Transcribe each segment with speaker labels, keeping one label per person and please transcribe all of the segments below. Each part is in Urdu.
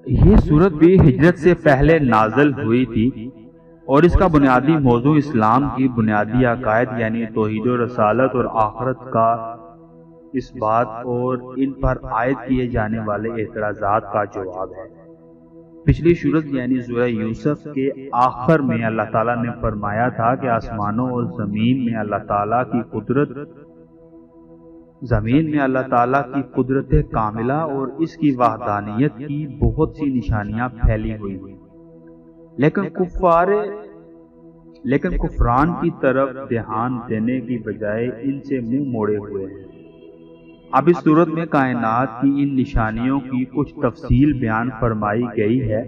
Speaker 1: یہ صورت بھی ہجرت سے پہلے نازل ہوئی تھی اور اس کا بنیادی موضوع اسلام کی بنیادی عقائد یعنی توحید و رسالت اور آخرت کا اس بات اور ان پر عائد کیے جانے والے اعتراضات کا جواب ہے۔ پچھلی صورت یعنی سورہ یوسف کے آخر میں اللہ تعالیٰ نے فرمایا تھا کہ آسمانوں اور زمین میں اللہ تعالیٰ کی قدرت کاملہ اور اس کی وحدانیت کی بہت سی نشانیاں پھیلی ہوئی ہیں، لیکن کفران کی طرف دھیان دینے کی بجائے ان سے منہ موڑے ہوئے ہیں۔ اب اس صورت میں کائنات کی ان نشانیوں کی کچھ تفصیل بیان فرمائی گئی ہے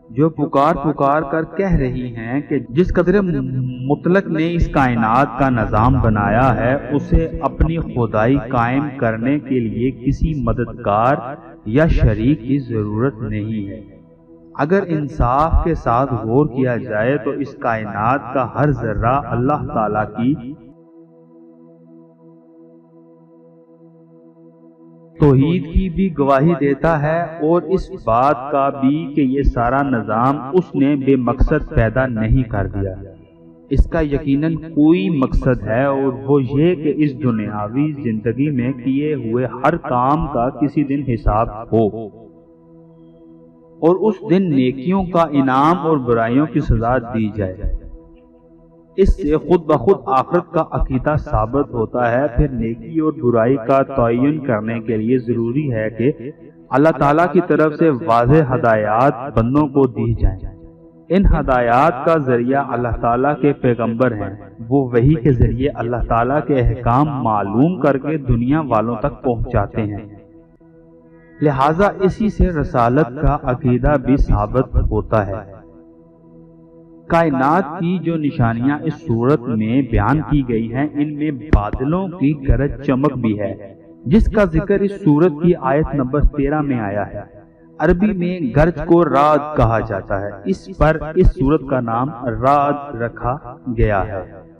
Speaker 1: جو پکار کر کہہ رہی ہیں کہ جس قدر مطلق نے اس کائنات کا نظام بنایا ہے اسے اپنی خدائی قائم کرنے کے لیے کسی مددگار یا شریک کی ضرورت نہیں ہے۔ اگر انصاف کے ساتھ غور کیا جائے تو اس کائنات کا ہر ذرہ اللہ تعالیٰ کی توحید کی بھی گواہی دیتا ہے اور اس بات کا بھی کہ یہ سارا نظام اس نے بے مقصد پیدا نہیں کر دیا، اس کا یقیناً کوئی مقصد ہے اور وہ یہ کہ اس دنیاوی زندگی میں کیے ہوئے ہر کام کا کسی دن حساب ہو اور اس دن نیکیوں کا انعام اور برائیوں کی سزا دی جائے۔ اس سے خود بخود آخرت کا عقیدہ ثابت ہوتا ہے۔ پھر نیکی اور برائی کا تعین کرنے کے لیے ضروری ہے کہ اللہ تعالیٰ کی طرف سے واضح ہدایات بندوں کو دی جائیں۔ ان ہدایات کا ذریعہ اللہ تعالیٰ کے پیغمبر ہیں، وہ وحی کے ذریعے اللہ تعالیٰ کے احکام معلوم کر کے دنیا والوں تک پہنچاتے ہیں، لہٰذا اسی سے رسالت کا عقیدہ بھی ثابت ہوتا ہے۔ کائنات کی جو نشانیاں اس صورت میں بیان کی گئی ہیں ان میں بادلوں کی گرج چمک بھی ہے، جس کا ذکر اس صورت کی آیت نمبر 13 میں آیا ہے۔ عربی میں گرج کو رعد کہا جاتا ہے، اس پر اس صورت کا نام رعد رکھا گیا ہے۔